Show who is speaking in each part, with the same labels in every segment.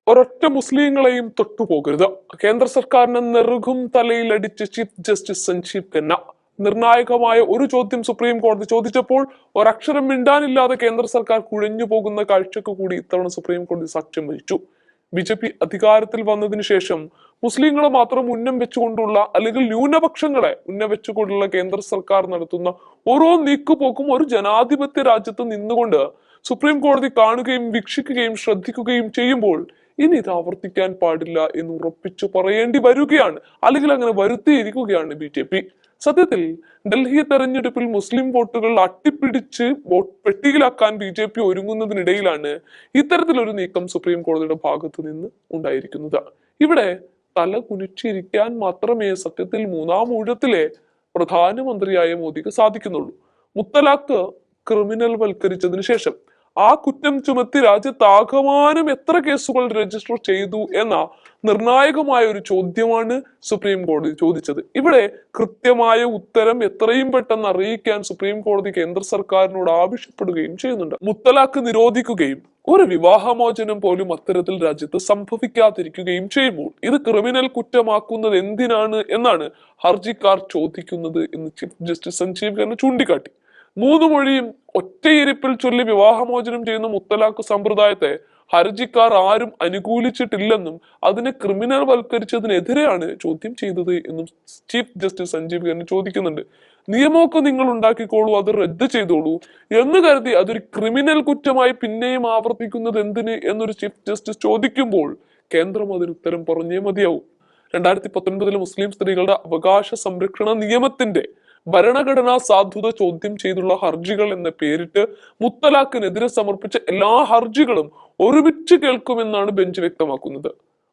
Speaker 1: ഒരൊറ്റ മുസ്ലിങ്ങളെയും തൊട്ടുപോകരുത്. കേന്ദ്ര സർക്കാരിന് നെറുകും തലയിൽ അടിച്ച് ചീഫ് ജസ്റ്റിസ് സഞ്ജീവ് ഖന്ന. നിർണായകമായ ഒരു ചോദ്യം സുപ്രീം കോടതി ചോദിച്ചപ്പോൾ ഒരക്ഷരം മിണ്ടാനില്ലാതെ കേന്ദ്ര സർക്കാർ കുഴഞ്ഞു പോകുന്ന കാഴ്ചക്ക് കൂടി ഇത്തവണ സുപ്രീം കോടതി സാക്ഷ്യം വഹിച്ചു. ബി.ജെ.പി. അധികാരത്തിൽ വന്നതിന് ശേഷം മുസ്ലിങ്ങളെ മാത്രം ഉന്നം വെച്ചുകൊണ്ടുള്ള അല്ലെങ്കിൽ ന്യൂനപക്ഷങ്ങളെ ഉന്നം വെച്ചുകൊണ്ടുള്ള കേന്ദ്ര സർക്കാർ നടത്തുന്ന ഓരോ നീക്കുപോക്കും ഒരു ജനാധിപത്യ രാജ്യത്ത് നിന്നുകൊണ്ട് സുപ്രീം കോടതി കാണുകയും വീക്ഷിക്കുകയും ശ്രദ്ധിക്കുകയും ചെയ്യുമ്പോൾ ഇനി ഇത് ആവർത്തിക്കാൻ പാടില്ല എന്ന് ഉറപ്പിച്ചു പറയേണ്ടി വരികയാണ്, അല്ലെങ്കിൽ അങ്ങനെ വരുത്തിയിരിക്കുകയാണ് ബി.ജെ.പി. സത്യത്തിൽ ഡൽഹി തെരഞ്ഞെടുപ്പിൽ മുസ്ലിം വോട്ടുകൾ അട്ടിപ്പിടിച്ച് പെട്ടിയിലാക്കാൻ ബി.ജെ.പി. ഒരുങ്ങുന്നതിനിടയിലാണ് ഇത്തരത്തിലൊരു നീക്കം സുപ്രീം കോടതിയുടെ ഭാഗത്ത് നിന്ന് ഉണ്ടായിരിക്കുന്നത്. ഇവിടെ തല കുനിച്ചിരിക്കാൻ മാത്രമേ സത്യത്തിൽ മൂന്നാം ഊഴത്തിലെ പ്രധാനമന്ത്രിയായ മോദിക്ക് സാധിക്കുന്നുള്ളൂ. മുത്തലാഖ് ക്രിമിനൽ വൽക്കരിച്ചതിന് ശേഷം ആ കുറ്റം ചുമത്തി രാജ്യത്താകമാനം എത്ര കേസുകൾ രജിസ്റ്റർ ചെയ്തു എന്ന നിർണായകമായ ഒരു ചോദ്യമാണ് സുപ്രീം കോടതി ചോദിച്ചത്. ഇവിടെ കൃത്യമായ ഉത്തരം എത്രയും പെട്ടെന്ന് അറിയിക്കാൻ സുപ്രീം കോടതി കേന്ദ്ര സർക്കാരിനോട് ആവശ്യപ്പെടുകയും ചെയ്യുന്നുണ്ട്. മുത്തലാഖ് നിരോധിക്കുകയും ഒരു വിവാഹമോചനം പോലും അത്തരത്തിൽ രാജ്യത്ത് സംഭവിക്കാതിരിക്കുകയും ചെയ്യുമ്പോൾ ഇത് ക്രിമിനൽ കുറ്റമാക്കുന്നത് എന്തിനാണ് എന്നാണ് ഹർജിക്കാർ ചോദിക്കുന്നത് എന്ന് ചീഫ് ജസ്റ്റിസ് സഞ്ജീവ് ഖന്ന ചൂണ്ടിക്കാട്ടി. 3 മൊഴിയും ഒറ്റയിരിപ്പിൽ ചൊല്ലി വിവാഹമോചനം ചെയ്യുന്ന മുത്തലാഖ് സമ്പ്രദായത്തെ ഹർജിക്കാർ ആരും അനുകൂലിച്ചിട്ടില്ലെന്നും അതിനെ ക്രിമിനൽ വൽക്കരിച്ചതിനെതിരെയാണ് ചോദ്യം ചെയ്തത് എന്നും ചീഫ് ജസ്റ്റിസ് സഞ്ജീവ് ഖന്ന ചോദിക്കുന്നുണ്ട്. നിയമമൊക്കെ നിങ്ങൾ ഉണ്ടാക്കിക്കോളൂ, അത് റദ്ദ് ചെയ്തോളൂ എന്ന് കരുതി അതൊരു ക്രിമിനൽ കുറ്റമായി പിന്നെയും ആവർത്തിക്കുന്നത് എന്തിന് എന്നൊരു ചീഫ് ജസ്റ്റിസ് ചോദിക്കുമ്പോൾ കേന്ദ്രം അതിന് ഉത്തരം പറഞ്ഞേ മതിയാവും. 2019 മുസ്ലിം സ്ത്രീകളുടെ അവകാശ സംരക്ഷണ നിയമത്തിന്റെ ഭരണഘടനാ സാധുത ചോദ്യം ചെയ്തുള്ള ഹർജികൾ എന്ന പേരിട്ട് മുത്തലാഖിനെതിരെ സമർപ്പിച്ച എല്ലാ ഹർജികളും ഒരുമിച്ച് കേൾക്കുമെന്നാണ് ബെഞ്ച് വ്യക്തമാക്കുന്നത്.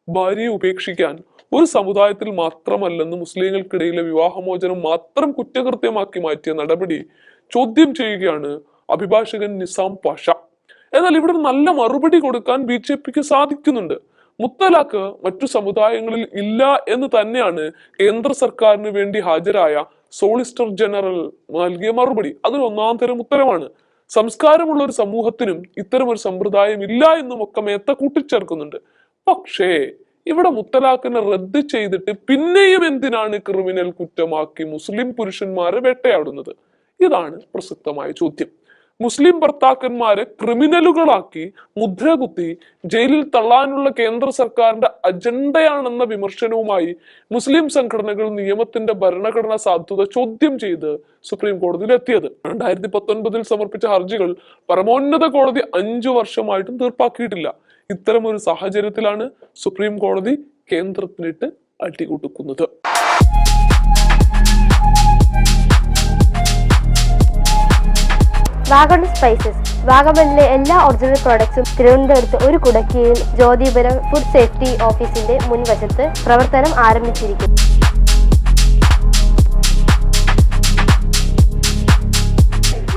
Speaker 1: ഭാര്യയെ ഉപേക്ഷിക്കാൻ ഒരു സമുദായത്തിൽ മാത്രമല്ലെന്ന് മുസ്ലിങ്ങൾക്കിടയിലെ വിവാഹമോചനം മാത്രം കുറ്റകൃത്യമാക്കി മാറ്റിയ നടപടി ചോദ്യം ചെയ്യുകയാണ് അഭിഭാഷകൻ നിസാം പാഷ. എന്നാൽ ഇവിടെ നല്ല മറുപടി കൊടുക്കാൻ ബി.ജെ.പിക്ക് സാധിക്കുന്നുണ്ട്. മുത്തലാഖ് മറ്റു സമുദായങ്ങളിൽ ഇല്ല എന്ന് തന്നെയാണ് കേന്ദ്ര സർക്കാരിന് വേണ്ടി ഹാജരായ സോളിസിറ്റർ ജനറൽ നൽകിയ മറുപടി. അതൊരു ഒന്നാം തരം ഉത്തരമാണ്. സംസ്കാരമുള്ള ഒരു സമൂഹത്തിനും ഇത്തരം ഒരു സമ്പ്രദായം ഇല്ല എന്നും ഒക്കെ മേത്ത കൂട്ടിച്ചേർക്കുന്നുണ്ട്. പക്ഷേ ഇവിടെ മുത്തലാഖിനെ റദ്ദ് ചെയ്തിട്ട് പിന്നെയും എന്തിനാണ് ക്രിമിനൽ കുറ്റമാക്കി മുസ്ലിം പുരുഷന്മാരെ വേട്ടയാടുന്നത്? ഇതാണ് പ്രസക്തമായ ചോദ്യം. മുസ്ലിം ഭർത്താക്കന്മാരെ ക്രിമിനലുകളാക്കി മുദ്രകുത്തി ജയിലിൽ തള്ളാനുള്ള കേന്ദ്ര സർക്കാരിന്റെ അജണ്ടയാണെന്ന വിമർശനവുമായി മുസ്ലിം സംഘടനകൾ നിയമത്തിന്റെ ഭരണഘടനാ സാധുത ചോദ്യം ചെയ്ത് സുപ്രീം കോടതിയിൽ എത്തിയത്. 2019 സമർപ്പിച്ച ഹർജികൾ പരമോന്നത കോടതി 5 വർഷമായിട്ടും തീർപ്പാക്കിയിട്ടില്ല. ഇത്തരമൊരു സാഹചര്യത്തിലാണ് സുപ്രീം കോടതി കേന്ദ്രത്തിനിട്ട് അടികൊടുക്കുന്നത്.
Speaker 2: Wagon spices. വാഗമണിലെ എല്ലാ ഒറിജിനൽ പ്രോഡക്ട്സും തിരുവനന്തപുരത്ത് ഒരു കുടക്കീഴിൽ ജ്യോതിപുരം ഫുഡ് സേഫ്റ്റി ഓഫീസിന്റെ മുൻവശത്ത് പ്രവർത്തനം ആരംഭിച്ചിരിക്കുന്നു.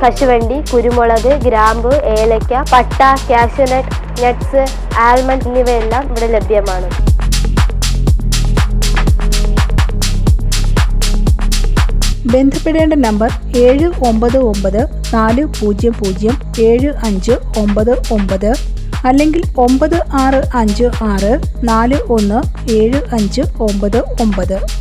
Speaker 2: കശുവണ്ടി, കുരുമുളക്, ഗ്രാമ്പു, ഏലക്ക, പട്ട, കാഷ്യൂനട്ട്, നട്ട്സ്, ആൽമണ്ട് എന്നിവയെല്ലാം ഇവിടെ ലഭ്യമാണ്.
Speaker 3: ബന്ധപ്പെടേണ്ട നമ്പർ 7994007599 അല്ലെങ്കിൽ 9656417599.